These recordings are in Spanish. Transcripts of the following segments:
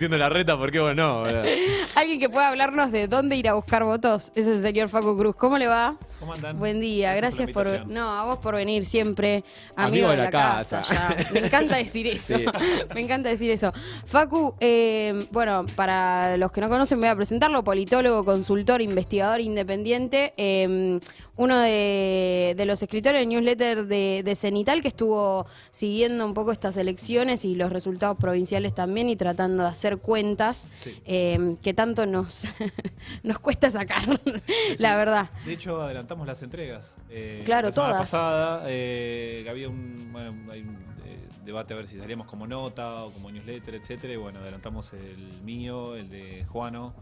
Haciendo la reta, ¿por qué vos no? Alguien que pueda hablarnos de dónde ir a buscar votos es el señor Facu Cruz. ¿Cómo le va? ¿Cómo andan? Buen día, gracias por... No, a vos por venir siempre. Amigo de la casa. Ya. Me encanta decir eso. Sí. Me encanta decir eso. Facu, bueno, para los que no conocen voy a presentarlo. Politólogo, consultor, investigador independiente. Uno de los escritores del newsletter de Cenital que estuvo siguiendo un poco estas elecciones y los resultados provinciales también y tratando de hacer cuentas que tanto nos cuesta sacar, la verdad. De hecho, adelantamos las entregas. Claro, la semana todas. pasada había hay un debate a ver si salíamos como nota o como newsletter, etcétera. Y bueno, adelantamos el mío, el de Juano.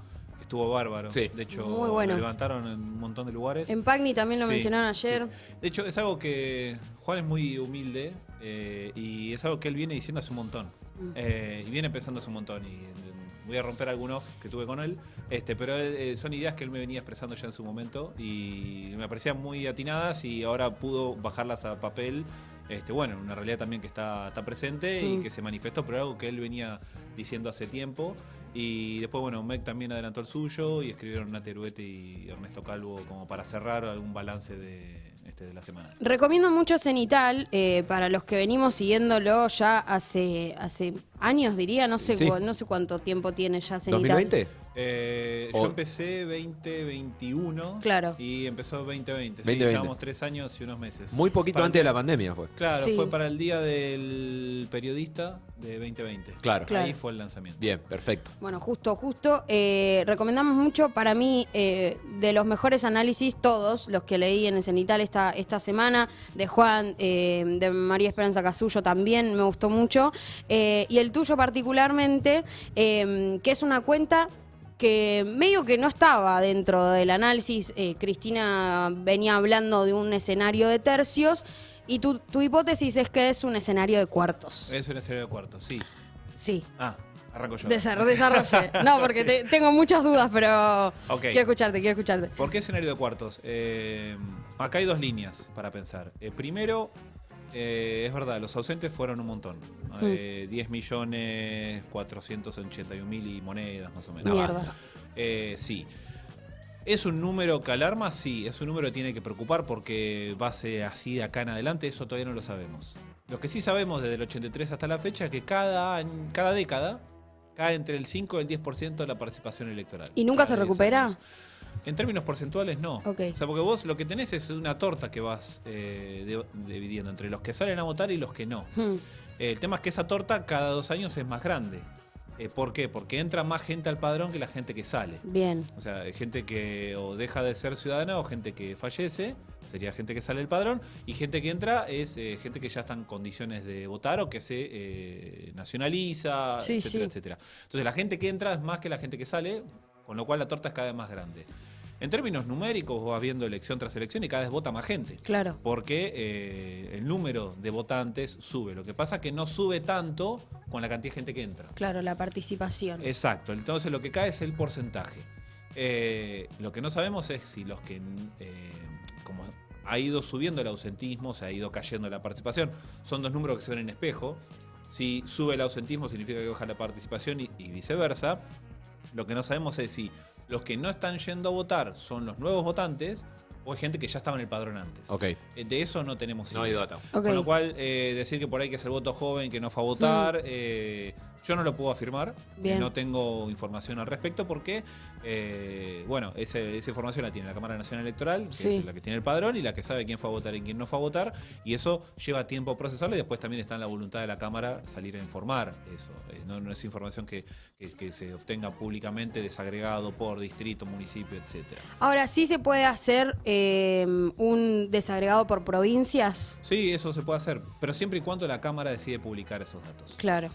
Estuvo bárbaro. Sí. De hecho, muy bueno. Lo levantaron en un montón de lugares. En Pagni también lo mencionaron ayer. Sí. De hecho, es algo que Juan es muy humilde y es algo que él viene diciendo hace un montón. Y viene pensando hace un montón. Y voy a romper algún off que tuve con él. Pero son ideas que él me venía expresando ya en su momento y me parecían muy atinadas y ahora pudo bajarlas a papel. Bueno, una realidad también que está presente y que se manifestó, pero algo que él venía diciendo hace tiempo. Y después, bueno, Meg también adelantó el suyo y escribieron Nati Eruete y Ernesto Calvo como para cerrar algún balance de la semana. Recomiendo mucho Cenital, para los que venimos siguiéndolo ya hace años, diría, no sé cuánto tiempo tiene ya Cenital. ¿2020? Yo empecé 2021 claro. Y empezó 2020. 2020. Sí, llevamos 3 años y unos meses. Muy poquito antes de la pandemia fue. Claro, sí. fue para el Día del Periodista de 2020. Claro. Ahí fue el lanzamiento. Bien, perfecto. Bueno, justo. Recomendamos mucho, para mí, de los mejores análisis, todos los que leí en el Cenital esta semana, de Juan, de María Esperanza Casullo también, me gustó mucho. Y el tuyo particularmente, que es una cuenta que medio que no estaba dentro del análisis. Cristina venía hablando de un escenario de tercios y tu hipótesis es que es un escenario de cuartos. Es un escenario de cuartos, sí. Sí. Arranco yo. Desarrolle. No, porque tengo muchas dudas, pero quiero escucharte. ¿Por qué escenario de cuartos? Acá hay dos líneas para pensar. Primero, es verdad, los ausentes fueron un montón. 10.481.000 y monedas, más o menos. Mierda. Sí. ¿Es un número que alarma? Sí, es un número que tiene que preocupar porque va a ser así de acá en adelante, eso todavía no lo sabemos. Lo que sí sabemos desde el 83 hasta la fecha es que cada década cae entre el 5 y el 10% de la participación electoral. ¿Y nunca se recupera? En términos porcentuales, no. Okay. O sea, porque vos lo que tenés es una torta que vas dividiendo entre los que salen a votar y los que no. El tema es que esa torta cada 2 años es más grande. ¿Por qué? Porque entra más gente al padrón que la gente que sale. Bien. O sea, gente que o deja de ser ciudadana o gente que fallece, sería gente que sale del padrón, y gente que entra es gente que ya está en condiciones de votar o que se nacionaliza, etcétera, etcétera. Entonces la gente que entra es más que la gente que sale, con lo cual la torta es cada vez más grande. En términos numéricos, vos vas viendo elección tras elección y cada vez vota más gente. Claro. Porque el número de votantes sube. Lo que pasa es que no sube tanto con la cantidad de gente que entra. Claro, la participación. Exacto. Entonces lo que cae es el porcentaje. Lo que no sabemos es si los que, como ha ido subiendo el ausentismo, se ha ido cayendo la participación, son dos números que se ven en espejo. Si sube el ausentismo significa que baja la participación y viceversa. Lo que no sabemos es si los que no están yendo a votar son los nuevos votantes o hay gente que ya estaba en el padrón antes. De eso no tenemos idea. No hay data. Con lo cual, decir que por ahí que es el voto joven que no fue a votar, yo no lo puedo afirmar. No tengo información al respecto porque, esa información la tiene la Cámara Nacional Electoral, que es la que tiene el padrón y la que sabe quién fue a votar y quién no fue a votar. Y eso lleva tiempo a procesarlo y después también está en la voluntad de la Cámara salir a informar eso. No es información que se obtenga públicamente desagregado por distrito, municipio, etcétera. Ahora, ¿sí se puede hacer un desagregado por provincias? Sí, eso se puede hacer, pero siempre y cuando la Cámara decide publicar esos datos. Claro.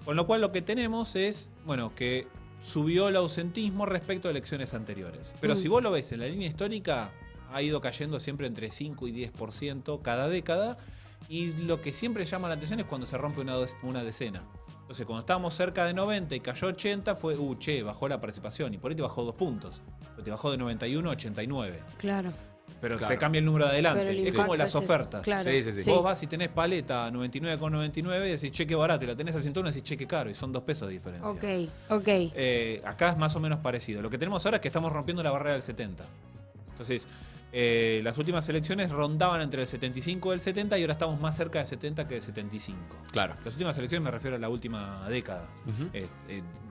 Con lo cual lo que tenemos es, que subió el ausentismo respecto a elecciones anteriores. Pero si vos lo ves en la línea histórica, ha ido cayendo siempre entre 5 y 10% cada década. Y lo que siempre llama la atención es cuando se rompe una decena. Entonces, cuando estábamos cerca de 90 y cayó 80, fue, bajó la participación. Y por ahí te bajó 2 puntos. Pero te bajó de 91 a 89. Claro. pero te cambia el número de adelante. Es como las ofertas. Claro. Sí. Vos vas y tenés paleta 99,99 y decís cheque barato, y la tenés a 101 y decís cheque caro, y son 2 pesos de diferencia. Ok. Acá es más o menos parecido. Lo que tenemos ahora es que estamos rompiendo la barrera del 70. Entonces, las últimas elecciones rondaban entre el 75 y el 70 y ahora estamos más cerca del 70 que del 75. Claro. Las últimas elecciones me refiero a la última década.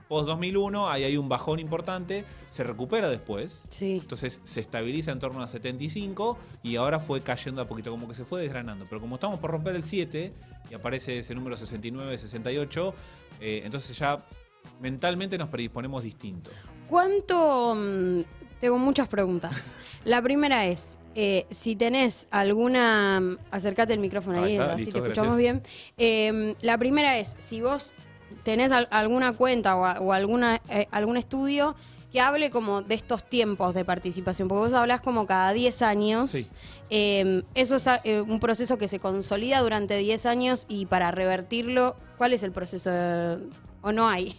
Post 2001 ahí hay un bajón importante, se recupera después. Sí. Entonces se estabiliza en torno a 75 y ahora fue cayendo a poquito, como que se fue desgranando. Pero como estamos por romper el 7 y aparece ese número 69, 68, entonces ya mentalmente nos predisponemos distinto. ¿Cuánto? Tengo muchas preguntas. La primera es, si tenés alguna... Acércate el micrófono ahí, así listo, te escuchamos bien. La primera es, si vos tenés alguna cuenta o algún estudio que hable como de estos tiempos de participación, porque vos hablás como cada 10 años. Sí. Eso es un proceso que se consolida durante 10 años y para revertirlo, ¿cuál es el proceso? ¿O no hay?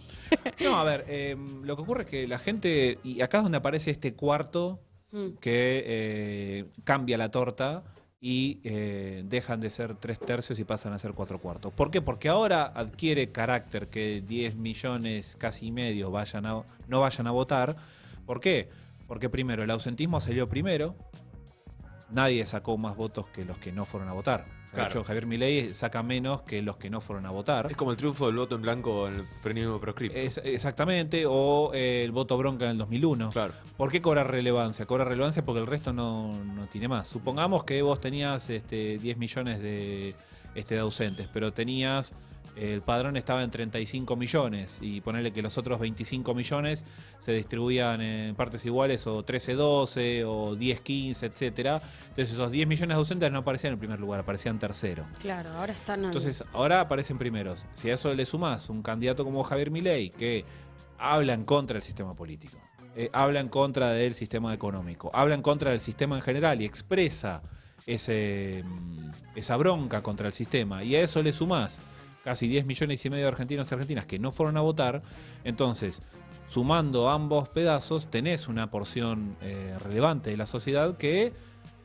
No, a ver, lo que ocurre es que la gente, y acá es donde aparece este cuarto que cambia la torta y dejan de ser 3/3 y pasan a ser 4/4. ¿Por qué? Porque ahora adquiere carácter que 10 millones, casi medio, no vayan a votar. ¿Por qué? Porque primero, el ausentismo salió primero. Nadie sacó más votos que los que no fueron a votar. De hecho, Javier Milei saca menos que los que no fueron a votar. Es como el triunfo del voto en blanco en el periodo proscripto. Exactamente, o el voto bronca en el 2001. Claro. ¿Por qué cobra relevancia? Cobra relevancia porque el resto no tiene más. Supongamos que vos tenías 10 millones de ausentes, pero tenías... El padrón estaba en 35 millones y ponerle que los otros 25 millones se distribuían en partes iguales o 13-12 o 10-15, etcétera. Entonces esos 10 millones de ausentes no aparecían en primer lugar, aparecían tercero. Claro, ahora están... Entonces ahora aparecen primeros. Si a eso le sumás un candidato como Javier Milei que habla en contra del sistema político, habla en contra del sistema económico, habla en contra del sistema en general y expresa esa bronca contra el sistema, y a eso le sumás casi 10 millones y medio de argentinos y argentinas que no fueron a votar, entonces, sumando ambos pedazos, tenés una porción relevante de la sociedad que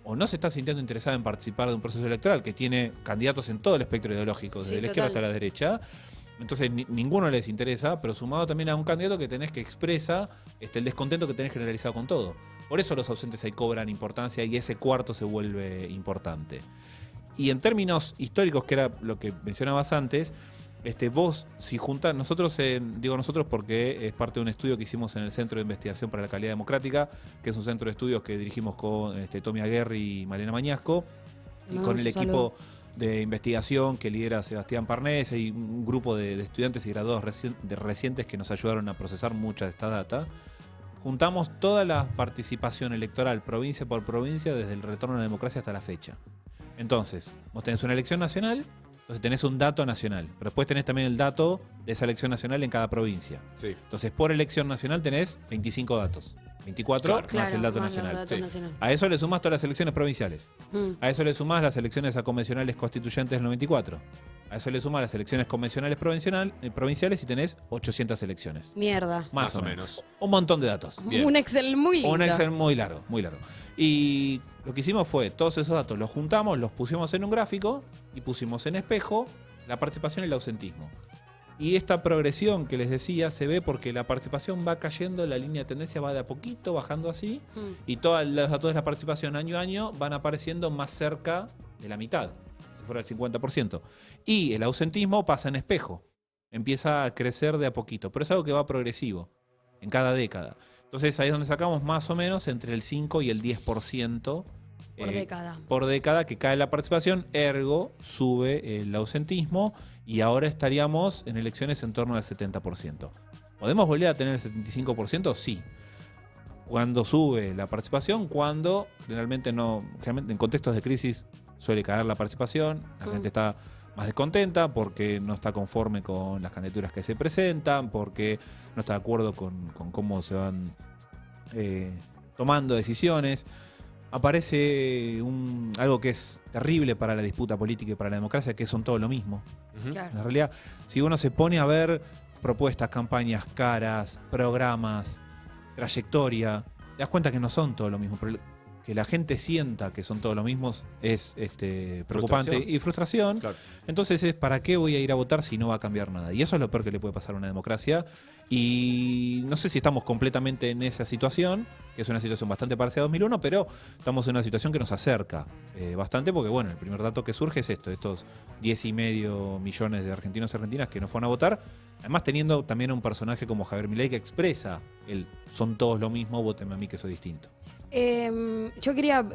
o no se está sintiendo interesada en participar de un proceso electoral, que tiene candidatos en todo el espectro ideológico, desde la izquierda hasta la derecha. Entonces, ninguno les interesa, pero sumado también a un candidato que tenés que expresa el descontento que tenés generalizado con todo. Por eso los ausentes ahí cobran importancia y ese cuarto se vuelve importante. Y en términos históricos, que era lo que mencionabas antes, vos, si juntás, digo nosotros porque es parte de un estudio que hicimos en el Centro de Investigación para la Calidad Democrática, que es un centro de estudios que dirigimos con Tommy Aguerri y Malena Mañasco, y con el equipo de investigación que lidera Sebastián Parnés y un grupo de estudiantes y graduados recientes que nos ayudaron a procesar mucha de esta data. Juntamos toda la participación electoral provincia por provincia desde el retorno a la democracia hasta la fecha. Entonces, vos tenés una elección nacional, entonces tenés un dato nacional, pero después tenés también el dato de esa elección nacional en cada provincia. Sí. Entonces, por elección nacional tenés 25 datos. 24 más el dato nacional. A eso le sumás todas las elecciones provinciales. A eso le sumás las elecciones a convencionales constituyentes del 94. A eso le sumás las elecciones convencionales provinciales y tenés 800 elecciones. Mierda. Más o menos. Un montón de datos. Bien. Un Excel muy lindo. Un Excel muy largo, muy largo. Y lo que hicimos fue, todos esos datos los juntamos, los pusimos en un gráfico y pusimos en espejo la participación y el ausentismo. Y esta progresión que les decía se ve porque la participación va cayendo, la línea de tendencia va de a poquito bajando así, y todos los datos de la participación año a año van apareciendo más cerca de la mitad, si fuera el 50%. Y el ausentismo pasa en espejo, empieza a crecer de a poquito, pero es algo que va progresivo, en cada década. Entonces ahí es donde sacamos más o menos entre el 5 y el 10% por década que cae la participación, ergo sube el ausentismo y ahora estaríamos en elecciones en torno al 70%. ¿Podemos volver a tener el 75%? Sí. Cuando sube la participación, cuando generalmente en contextos de crisis suele caer la participación, la gente está más descontenta porque no está conforme con las candidaturas que se presentan, porque no está de acuerdo con cómo se van tomando decisiones. Aparece algo que es terrible para la disputa política y para la democracia, que son todo lo mismo. Claro. En realidad, si uno se pone a ver propuestas, campañas, caras, programas, trayectoria, te das cuenta que no son todo lo mismo. Pero que la gente sienta que son todos los mismos es preocupante. Frustración. Y frustración. Claro. Entonces es ¿para qué voy a ir a votar si no va a cambiar nada? Y eso es lo peor que le puede pasar a una democracia. Y no sé si estamos completamente en esa situación, que es una situación bastante parecida a 2001, pero estamos en una situación que nos acerca bastante, porque bueno, el primer dato que surge es estos 10,5 millones de argentinos y argentinas que no fueron a votar, además teniendo también a un personaje como Javier Milei que expresa son todos lo mismo, votenme a mí que soy distinto. Yo quería,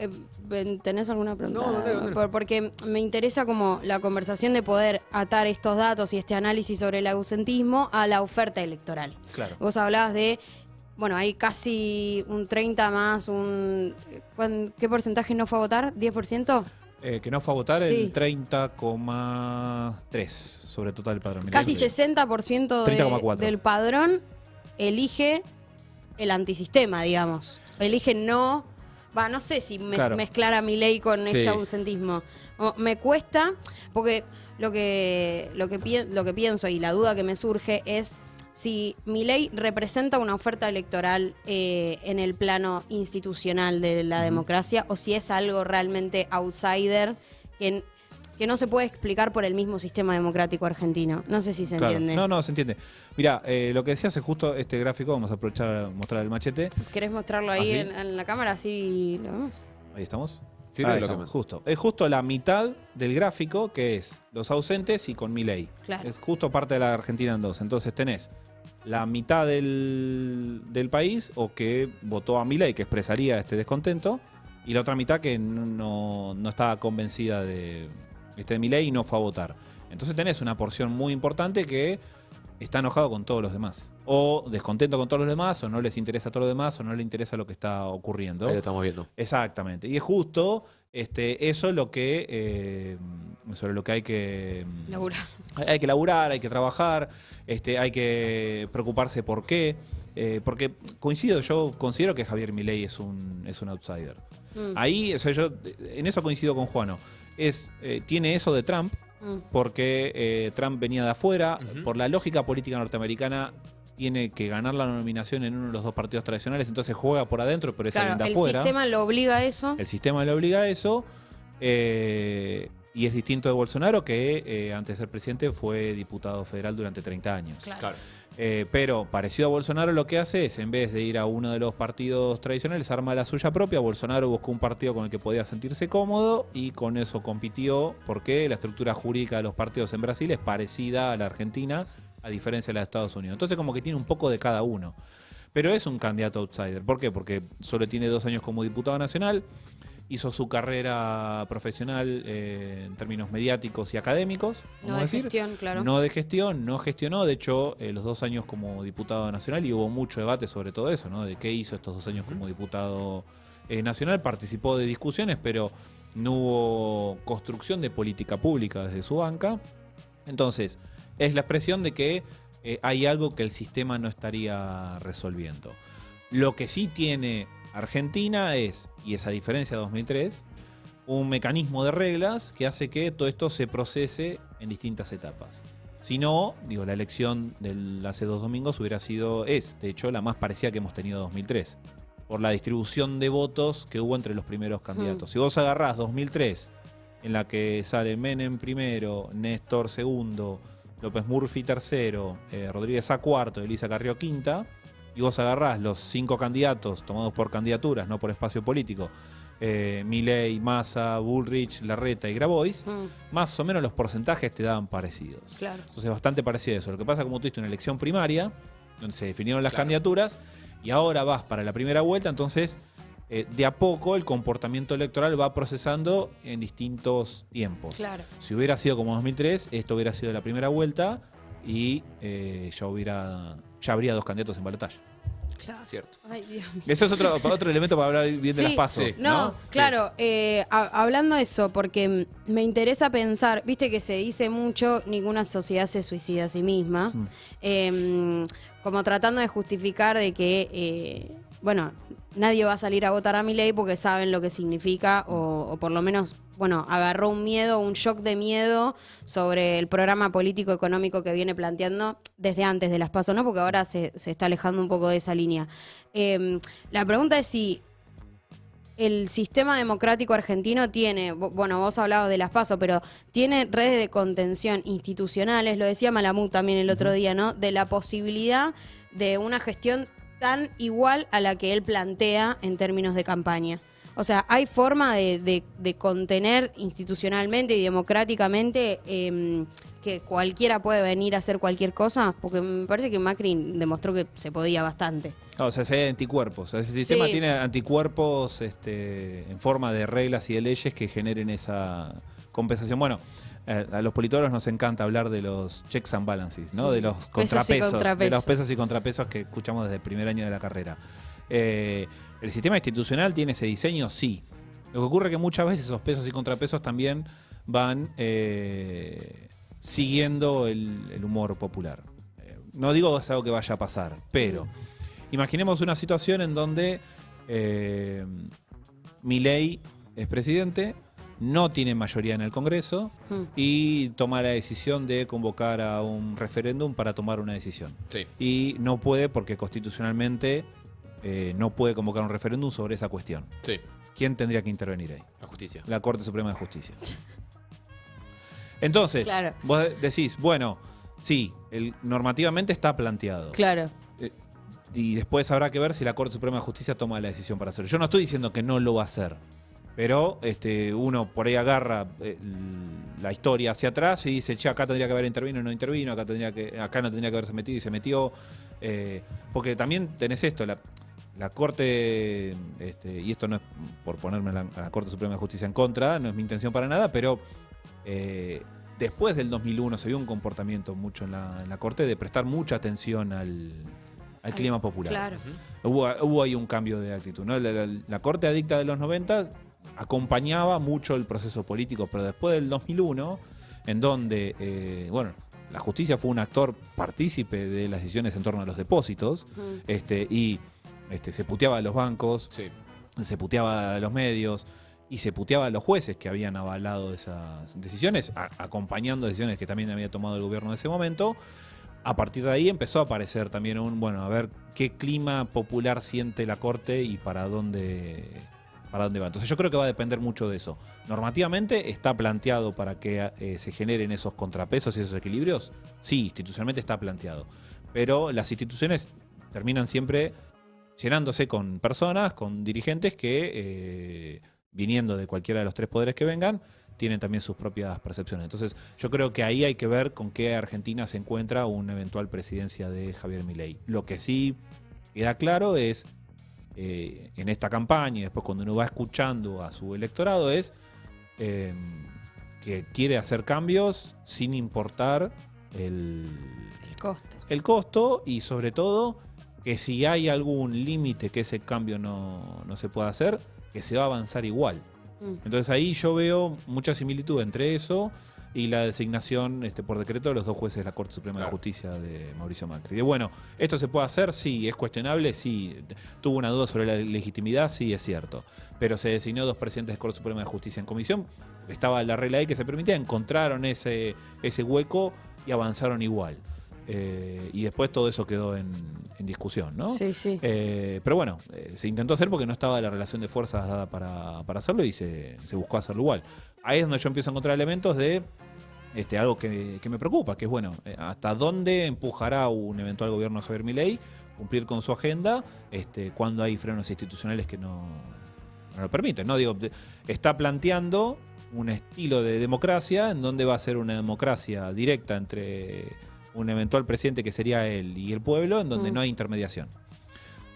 ¿tenés alguna pregunta? No. Porque me interesa como la conversación de poder atar estos datos y este análisis sobre el ausentismo a la oferta electoral. Claro. Vos hablabas de, bueno, hay casi un 30 más, ¿qué porcentaje no fue a votar? ¿10%? Que no fue a votar Sí. el 30,3 sobre el total del padrón. Casi 60% 30,4. del padrón elige el antisistema, digamos. Elige no sé si Claro. mezclar a Milei con Sí. este ausentismo. Me cuesta, porque lo que pienso y la duda que me surge es si Milei representa una oferta electoral en el plano institucional de la democracia o si es algo realmente outsider que no se puede explicar por el mismo sistema democrático argentino. No sé si se entiende. No, se entiende. Mira, lo que decías es justo este gráfico, vamos a aprovechar a mostrar el machete. ¿Querés mostrarlo ahí ¿Ah, sí? en la cámara? Así lo vemos. Ahí estamos. Sí, Ahí lo estamos, que justo. Es justo la mitad del gráfico que es los ausentes y con Milei. Claro. Es justo parte de la Argentina en dos. Entonces tenés la mitad del país o que votó a Milei, que expresaría este descontento, y la otra mitad que no estaba convencida de Milei y no fue a votar. Entonces tenés una porción muy importante que está enojado con todos los demás. O descontento con todos los demás, o no les interesa a todos los demás, o no le interesa lo que está ocurriendo. Ahí lo estamos viendo. Exactamente. Y es justo eso lo que sobre lo que hay que Laburar. hay que laburar, hay que trabajar, hay que preocuparse por qué. Porque yo considero que Javier Milei es un outsider. Ahí, o sea, yo en eso coincido con Juano. Tiene eso de Trump, porque Trump venía de afuera. Por la lógica política norteamericana, tiene que ganar la nominación en uno de los dos partidos tradicionales, entonces juega por adentro, pero es alguien de afuera. El sistema lo obliga a eso. El sistema le obliga a eso. Y es distinto de Bolsonaro, que antes de ser presidente fue diputado federal durante 30 años. Claro. Pero parecido a Bolsonaro, lo que hace es, en vez de ir a uno de los partidos tradicionales, arma la suya propia. Bolsonaro buscó un partido con el que podía sentirse cómodo y con eso compitió, porque la estructura jurídica de los partidos en Brasil es parecida a la Argentina, a diferencia de la de Estados Unidos. Entonces como que tiene un poco de cada uno. Pero es un candidato outsider. ¿Por qué? Porque solo tiene 2 años como diputado nacional. Hizo su carrera profesional en términos mediáticos y académicos. No de gestión, claro. No de gestión, no gestionó. De hecho, los 2 años como diputado nacional, y hubo mucho debate sobre todo eso, ¿no? De qué hizo estos 2 años como diputado nacional. Participó de discusiones, pero no hubo construcción de política pública desde su banca. Entonces, es la expresión de que hay algo que el sistema no estaría resolviendo. Lo que sí tiene Argentina es, y es a diferencia de 2003, un mecanismo de reglas que hace que todo esto se procese en distintas etapas. Si no, la elección del hace 2 domingos de hecho, la más parecida que hemos tenido en 2003, por la distribución de votos que hubo entre los primeros candidatos. Si vos agarrás 2003, en la que sale Menem primero, Néstor segundo, López Murphy tercero, Rodríguez A cuarto, Elisa Carrió quinta, y vos agarrás los 5 candidatos tomados por candidaturas, no por espacio político, Milei, Massa, Bullrich, Larreta y Grabois, más o menos los porcentajes te daban parecidos. Claro. Entonces bastante parecido a eso. Lo que pasa, como tuviste una elección primaria, donde se definieron las candidaturas, y ahora vas para la primera vuelta, entonces de a poco el comportamiento electoral va procesando en distintos tiempos. Claro. Si hubiera sido como 2003, esto hubiera sido la primera vuelta y ya habría 2 candidatos en balotaje. Claro. Cierto. Ay, Dios mío. Eso es otro elemento para hablar bien de las PASO. Sí. No, claro, hablando de eso, porque me interesa pensar, viste que se dice mucho, ninguna sociedad se suicida a sí misma, como tratando de justificar de que, nadie va a salir a votar a Milei porque saben lo que significa, o por lo menos, agarró un shock de miedo sobre el programa político económico que viene planteando desde antes de las PASO, ¿no? Porque ahora se está alejando un poco de esa línea. La pregunta es si el sistema democrático argentino tiene, bueno, vos hablabas de las PASO, pero tiene redes de contención institucionales, lo decía Malamud también el otro día, ¿no? De la posibilidad de una gestión tan igual a la que él plantea en términos de campaña. O sea, ¿hay forma de contener institucionalmente y democráticamente que cualquiera puede venir a hacer cualquier cosa? Porque me parece que Macri demostró que se podía bastante. O sea, hay anticuerpos. Ese sistema tiene anticuerpos en forma de reglas y de leyes que generen esa compensación. Bueno, a los politólogos nos encanta hablar de los checks and balances, ¿no? De los contrapesos, de los pesos y contrapesos que escuchamos desde el primer año de la carrera. ¿El sistema institucional tiene ese diseño? Sí. Lo que ocurre es que muchas veces esos pesos y contrapesos también van siguiendo el humor popular. No digo que es algo que vaya a pasar, pero imaginemos una situación en donde Milei es presidente, no tiene mayoría en el Congreso y toma la decisión de convocar a un referéndum para tomar una decisión. Sí. Y no puede porque constitucionalmente no puede convocar un referéndum sobre esa cuestión. Sí. ¿Quién tendría que intervenir ahí? La justicia. La Corte Suprema de Justicia. Entonces, vos decís, bueno, sí, normativamente está planteado. Claro. Y después habrá que ver si la Corte Suprema de Justicia toma la decisión para hacerlo. Yo no estoy diciendo que no lo va a hacer, pero uno por ahí agarra la historia hacia atrás y dice, che, acá tendría que haber intervenido y no intervino, acá no tendría que haberse metido y se metió. Porque también tenés esto, la Corte, y esto no es por ponerme a la Corte Suprema de Justicia en contra, no es mi intención para nada, pero después del 2001 se vio un comportamiento mucho en la Corte de prestar mucha atención al clima popular. Claro. Hubo ahí un cambio de actitud, ¿no? La Corte Adicta de los 90 acompañaba mucho el proceso político, pero después del 2001, en donde, la justicia fue un actor partícipe de las decisiones en torno a los depósitos, y se puteaba a los bancos, se puteaba a los medios y se puteaba a los jueces que habían avalado esas decisiones, acompañando decisiones que también había tomado el gobierno en ese momento. A partir de ahí empezó a aparecer también a ver qué clima popular siente la Corte y para dónde va. Entonces yo creo que va a depender mucho de eso. Normativamente está planteado para que se generen esos contrapesos y esos equilibrios. Sí, institucionalmente está planteado. Pero las instituciones terminan siempre llenándose con personas, con dirigentes que, viniendo de cualquiera de los tres poderes que vengan, tienen también sus propias percepciones. Entonces, yo creo que ahí hay que ver con qué Argentina se encuentra una eventual presidencia de Javier Milei. Lo que sí queda claro es, en esta campaña y después cuando uno va escuchando a su electorado, es que quiere hacer cambios sin importar el costo y sobre todo que si hay algún límite que ese cambio no se pueda hacer, que se va a avanzar igual. Entonces ahí yo veo mucha similitud entre eso y la designación por decreto de los dos jueces de la Corte Suprema de Justicia de Mauricio Macri. ¿Esto se puede hacer? Sí. ¿Es cuestionable? Sí. ¿Tuvo una duda sobre la legitimidad? Sí, es cierto. Pero se designó dos presidentes de Corte Suprema de Justicia en comisión. Estaba la regla ahí que se permitía, encontraron ese hueco y avanzaron igual. Y después todo eso quedó en discusión, ¿no? Sí, sí. Pero bueno, se intentó hacer porque no estaba la relación de fuerzas dada para hacerlo y se buscó hacerlo igual. Ahí es donde yo empiezo a encontrar elementos de algo que me preocupa, que es hasta dónde empujará un eventual gobierno de Javier Milei cumplir con su agenda cuando hay frenos institucionales que no lo permiten, ¿no? Está planteando un estilo de democracia en donde va a ser una democracia directa entre un eventual presidente que sería él y el pueblo, en donde no hay intermediación.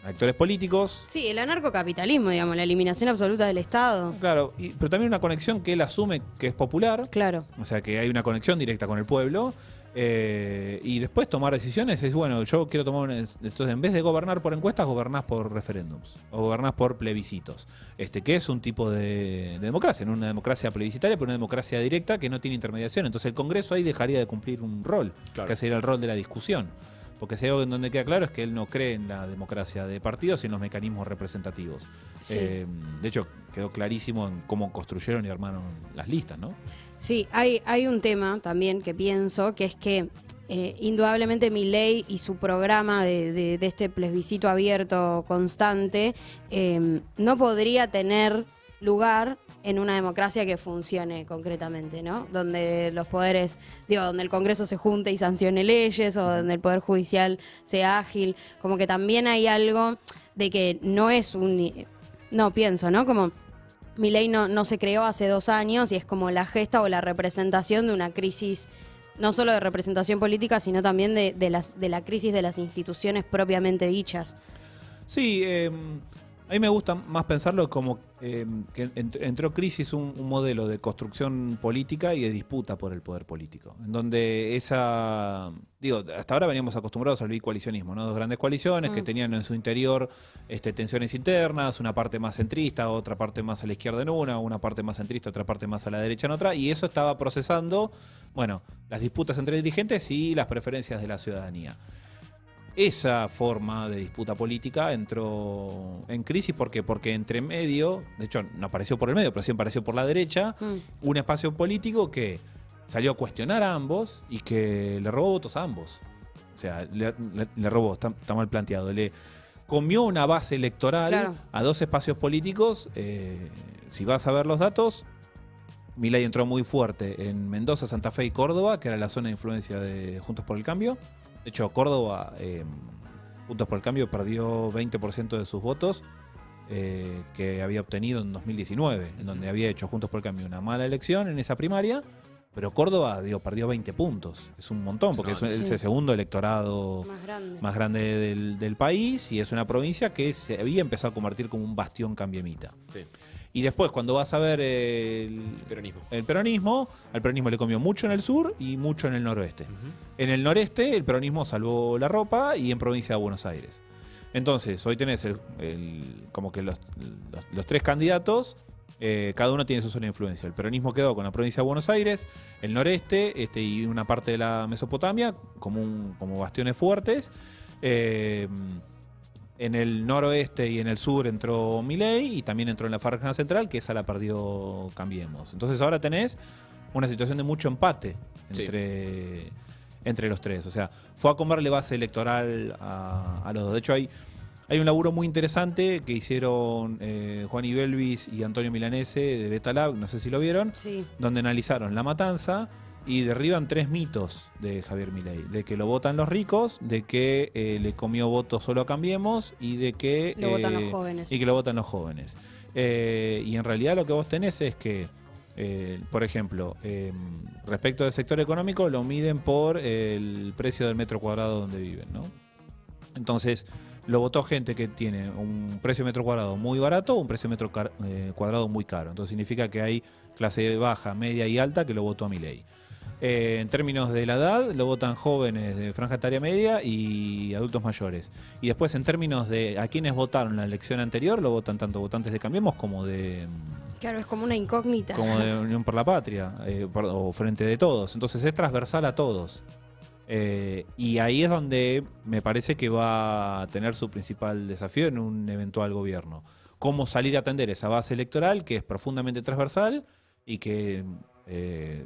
Actores políticos. Sí, el anarcocapitalismo, digamos, la eliminación absoluta del Estado. Claro, pero también una conexión que él asume que es popular. Claro. O sea, que hay una conexión directa con el pueblo. Y después tomar decisiones es, yo quiero tomar entonces, en vez de gobernar por encuestas, gobernás por referéndums o gobernás por plebiscitos, que es un tipo de democracia, no una democracia plebiscitaria, pero una democracia directa que no tiene intermediación. Entonces el Congreso ahí dejaría de cumplir un rol, que sería el rol de la discusión. Porque si hay algo en donde queda claro es que él no cree en la democracia de partidos y en los mecanismos representativos. Sí. De hecho, quedó clarísimo en cómo construyeron y armaron las listas, ¿no? Sí, hay un tema también que pienso, que es que indudablemente Milei y su programa de este plebiscito abierto constante no podría tener lugar en una democracia que funcione concretamente, ¿no? Donde los poderes, donde el Congreso se junte y sancione leyes, o donde el Poder Judicial sea ágil, como que también hay algo de que no es pienso, ¿no? Como Milei no se creó hace 2 años y es como la gesta o la representación de una crisis, no solo de representación política, sino también de la crisis de las instituciones propiamente dichas. Sí, a mí me gusta más pensarlo como que entró crisis un modelo de construcción política y de disputa por el poder político, en donde hasta ahora veníamos acostumbrados al bicoalicionismo, ¿no? 2 grandes coaliciones que tenían en su interior tensiones internas, una parte más centrista, otra parte más a la izquierda en una parte más centrista, otra parte más a la derecha en otra, y eso estaba procesando, las disputas entre dirigentes y las preferencias de la ciudadanía. Esa forma de disputa política entró en crisis. ¿Por qué? Porque entre medio, de hecho no apareció por el medio, pero sí apareció por la derecha, un espacio político que salió a cuestionar a ambos y que le robó votos a ambos. O sea, le robó, está mal planteado, le comió una base electoral a 2 espacios políticos. Si vas a ver los datos, Milei entró muy fuerte en Mendoza, Santa Fe y Córdoba, que era la zona de influencia de Juntos por el Cambio. De hecho, Córdoba, Juntos por el Cambio, perdió 20% de sus votos que había obtenido en 2019, en donde había hecho Juntos por el Cambio una mala elección en esa primaria, pero Córdoba perdió 20 puntos. Es un montón, porque es el segundo electorado más grande del país, y es una provincia que se había empezado a convertir como un bastión cambiemita. Sí. Y después, cuando vas a ver el peronismo, al peronismo le comió mucho en el sur y mucho en el noroeste. En el noreste, el peronismo salvó la ropa, y en provincia de Buenos Aires. Entonces, hoy tenés como que los 3 candidatos, cada uno tiene su zona de influencia. El peronismo quedó con la provincia de Buenos Aires, el noreste y una parte de la Mesopotamia como bastiones fuertes. En el noroeste y en el sur entró Milei, y también entró en la franja central, que esa la perdió Cambiemos. Entonces ahora tenés una situación de mucho empate entre los 3. O sea, fue a comerle base electoral a los 2. De hecho, hay un laburo muy interesante que hicieron Juan Ibelvis y Antonio Milanese de Betalab, no sé si lo vieron, donde analizaron la matanza y derriban 3 mitos de Javier Milei: de que lo votan los ricos, de que le comió votos solo a Cambiemos, y de que lo votan los jóvenes. Y que lo votan los jóvenes. Y en realidad lo que vos tenés es que, por ejemplo, respecto del sector económico, lo miden por el precio del metro cuadrado donde viven, ¿no? Entonces, lo votó gente que tiene un precio de metro cuadrado muy barato o un precio de metro cuadrado muy caro. Entonces significa que hay clase baja, media y alta que lo votó a Milei. En términos de la edad, lo votan jóvenes de franja etaria media y adultos mayores. Y después, en términos de a quienes votaron la elección anterior, lo votan tanto votantes de Cambiemos como de... Claro, es como una incógnita. Como de Unión por la Patria, o Frente de Todos. Entonces es transversal a todos. Y ahí es donde me parece que va a tener su principal desafío en un eventual gobierno. Cómo salir a atender esa base electoral que es profundamente transversal, y que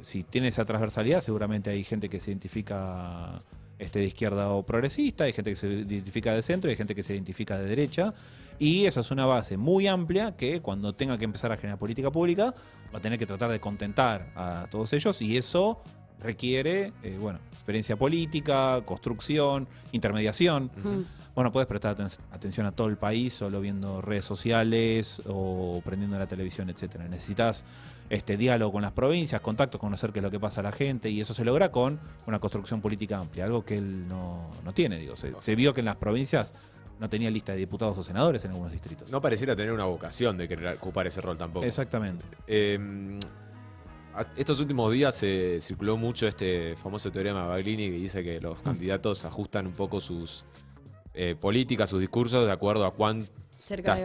si tiene esa transversalidad, seguramente hay gente que se identifica de izquierda o progresista, hay gente que se identifica de centro, hay gente que se identifica de derecha, y eso es una base muy amplia que, cuando tenga que empezar a generar política pública, va a tener que tratar de contentar a todos ellos, y eso requiere experiencia política, construcción, intermediación. Bueno, puedes prestar atención a todo el país solo viendo redes sociales o prendiendo la televisión, etcétera. Necesitas diálogo con las provincias, contacto, conocer qué es lo que pasa a la gente, y eso se logra con una construcción política amplia, algo que él no tiene. Se vio que en las provincias no tenía lista de diputados o senadores en algunos distritos. No pareciera tener una vocación de querer ocupar ese rol tampoco. Exactamente. Estos últimos días se circuló mucho este famoso teorema de Baglini, que dice que los candidatos ajustan un poco sus políticas, sus discursos, de acuerdo a cuántas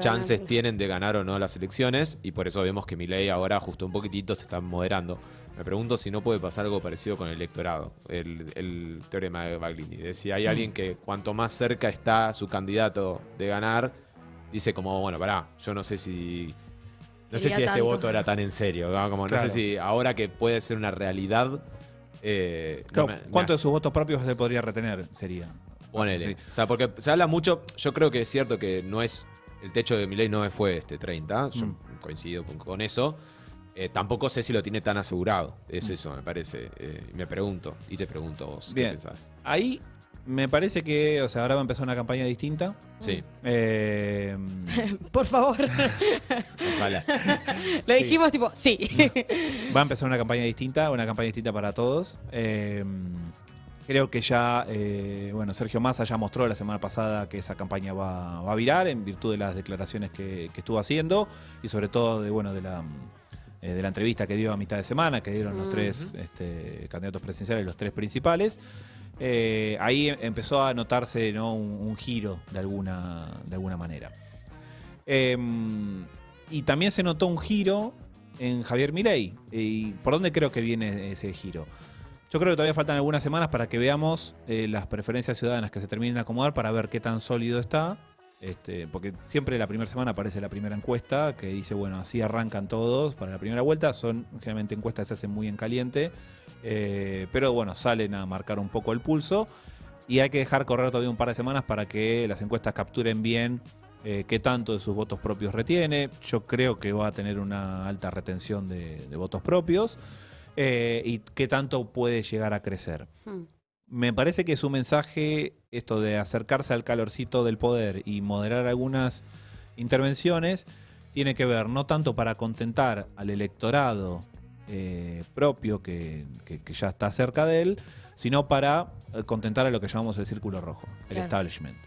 chances tienen de ganar o no las elecciones, y por eso vemos que Milei ahora ajustó un poquitito, se está moderando. Me pregunto si no puede pasar algo parecido con el electorado, el teorema de Baglini. De si hay alguien que cuanto más cerca está su candidato de ganar, dice como, bueno, pará, yo no sé si... No sé si este voto era tan en serio, ¿no? Como, claro. No sé si ahora que puede ser una realidad, Claro, ¿cuántos de sus votos propios se podría retener? Sería. Ponele. Sí. O sea, porque se habla mucho, yo creo que es cierto que no es, el techo de Milei no fue 30, yo coincido con eso. Tampoco sé si lo tiene tan asegurado. Es eso, me parece. Me pregunto, y te pregunto vos, bien, ¿qué pensás? Ahí me parece que, o sea, ahora va a empezar una campaña distinta. Sí. Por favor. Ojalá. Lo dijimos tipo, sí. Va a empezar una campaña distinta para todos. Creo que ya, Sergio Massa ya mostró la semana pasada que esa campaña va a virar en virtud de las declaraciones que estuvo haciendo y sobre todo de la entrevista que dio a mitad de semana, que dieron los tres candidatos presidenciales, los tres principales. Ahí empezó a notarse, ¿no?, un giro de alguna manera. Y también se notó un giro en Javier Milei. ¿Y por dónde creo que viene ese giro? Yo creo que todavía faltan algunas semanas para que veamos las preferencias ciudadanas que se terminen de acomodar para ver qué tan sólido está. Porque siempre la primera semana aparece la primera encuesta que dice, bueno, así arrancan todos para la primera vuelta. Son generalmente encuestas que se hacen muy en caliente, pero bueno, salen a marcar un poco el pulso y hay que dejar correr todavía un par de semanas para que las encuestas capturen bien qué tanto de sus votos propios retiene. Yo creo que va a tener una alta retención de votos propios y qué tanto puede llegar a crecer. Me parece que su mensaje, esto de acercarse al calorcito del poder y moderar algunas intervenciones, tiene que ver no tanto para contentar al electorado propio que ya está cerca de él, sino para contentar a lo que llamamos el círculo rojo, el establishment.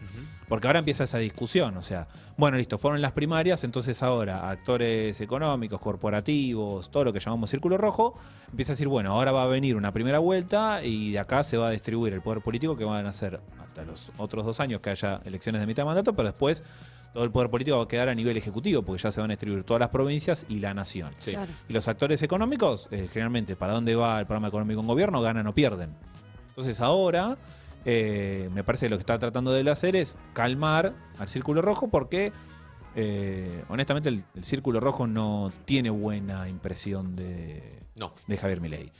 Porque ahora empieza esa discusión, o sea, bueno, listo, fueron las primarias, entonces ahora actores económicos, corporativos, todo lo que llamamos círculo rojo, empieza a decir, bueno, ahora va a venir una primera vuelta y de acá se va a distribuir el poder político que van a hacer hasta los otros 2 años que haya elecciones de mitad de mandato, pero después todo el poder político va a quedar a nivel ejecutivo, porque ya se van a distribuir todas las provincias y la nación. Sí. Claro. Y los actores económicos, generalmente, para dónde va el programa económico en gobierno, ganan o pierden. Entonces ahora, me parece que lo que está tratando de hacer es calmar al círculo rojo, porque honestamente el círculo rojo no tiene buena impresión de Javier Milei.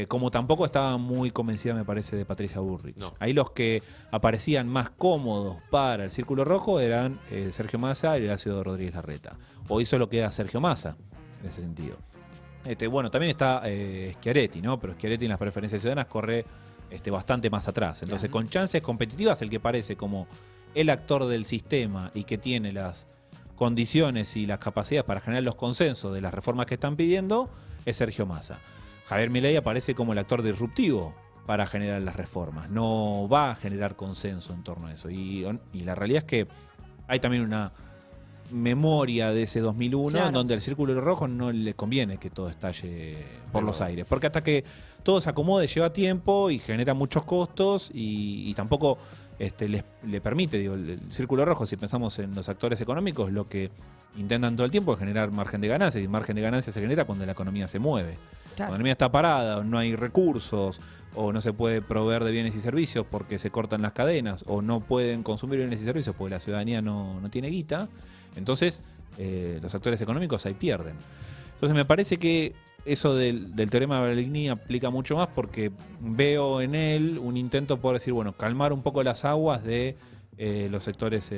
Como tampoco estaba muy convencida, me parece, de Patricia Bullrich. No. Ahí los que aparecían más cómodos para el círculo rojo eran Sergio Massa y Horacio Rodríguez Larreta. Hoy solo queda Sergio Massa en ese sentido. Bueno, también está Schiaretti, ¿no? Pero Schiaretti en las preferencias ciudadanas corre bastante más atrás. Entonces, con chances competitivas, el que parece como el actor del sistema y que tiene las condiciones y las capacidades para generar los consensos de las reformas que están pidiendo es Sergio Massa. Javier Milei aparece como el actor disruptivo para generar las reformas. No va a generar consenso en torno a eso. Y la realidad es que hay también una memoria de ese 2001 en donde al círculo rojo no le conviene que todo estalle por los aires. Porque hasta que todo se acomode lleva tiempo y genera muchos costos y tampoco le permite, digo, el círculo rojo, si pensamos en los actores económicos, lo que intentan todo el tiempo es generar margen de ganancias, y margen de ganancias se genera cuando la economía se mueve. Claro. Cuando la economía está parada, o no hay recursos, o no se puede proveer de bienes y servicios porque se cortan las cadenas, o no pueden consumir bienes y servicios porque la ciudadanía no tiene guita, entonces los actores económicos ahí pierden. Entonces me parece que eso del teorema de Berlini aplica mucho más, porque veo en él un intento por decir, bueno, calmar un poco las aguas de los sectores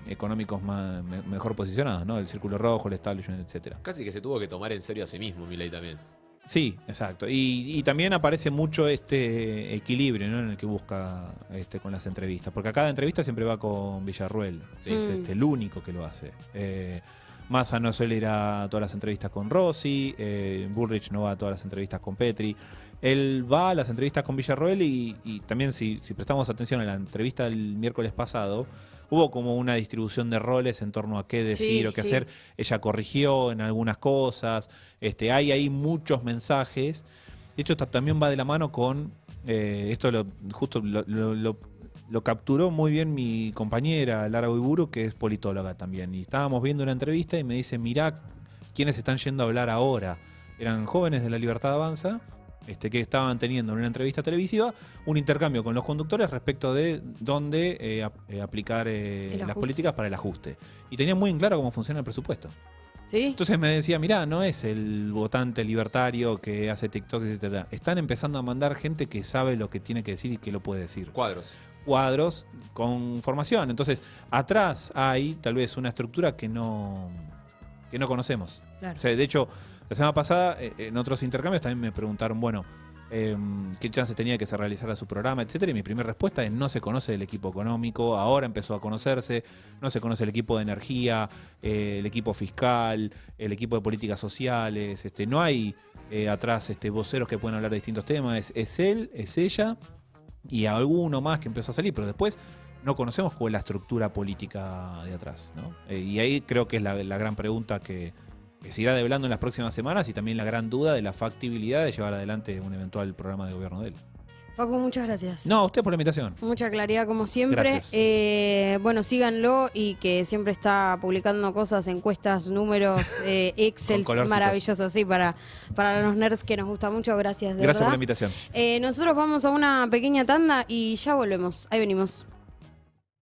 económicos mejor posicionados, ¿no? El círculo rojo, el establishment, etcétera. Casi que se tuvo que tomar en serio a sí mismo Milei también. Sí, exacto. Y también aparece mucho este equilibrio, ¿no?, en el que busca con las entrevistas. Porque a cada entrevista siempre va con Villarruel. ¿Sí? Es el único que lo hace. Massa no suele ir a todas las entrevistas con Rossi, Bullrich no va a todas las entrevistas con Petri. Él va a las entrevistas con Villarroel y también si prestamos atención a la entrevista del miércoles pasado, hubo como una distribución de roles en torno a qué decir o qué hacer. Ella corrigió en algunas cosas, hay ahí muchos mensajes. De hecho, también va de la mano con, esto lo capturó muy bien mi compañera Lara Uiburu, que es politóloga también. Y estábamos viendo una entrevista y me dice, mirá quiénes están yendo a hablar ahora. Eran jóvenes de La Libertad Avanza, que estaban teniendo en una entrevista televisiva un intercambio con los conductores respecto de dónde aplicar las políticas para el ajuste. Y tenían muy en claro cómo funciona el presupuesto. ¿Sí? Entonces me decía, mirá, no es el votante libertario que hace TikTok, etcétera. Están empezando a mandar gente que sabe lo que tiene que decir y que lo puede decir. Cuadros con formación. Entonces, atrás hay tal vez una estructura que no conocemos. Claro. O sea, de hecho, la semana pasada, en otros intercambios también me preguntaron, bueno, qué chances tenía que se realizara su programa, etcétera. Y mi primera respuesta es: no se conoce el equipo económico, ahora empezó a conocerse, no se conoce el equipo de energía, el equipo fiscal, el equipo de políticas sociales, no hay atrás voceros que pueden hablar de distintos temas, es él, es ella y alguno más que empezó a salir, pero después no conocemos cuál es la estructura política de atrás, ¿no? Y ahí creo que es la gran pregunta que se irá develando en las próximas semanas, y también la gran duda de la factibilidad de llevar adelante un eventual programa de gobierno de él. Facu, muchas gracias. No, a usted por la invitación. Mucha claridad como siempre. Gracias. Bueno, síganlo, y que siempre está publicando cosas, encuestas, números, Excel maravillosos, sí, para los nerds que nos gusta mucho. Gracias, Gracias por la invitación. Nosotros vamos a una pequeña tanda y ya volvemos. Ahí venimos.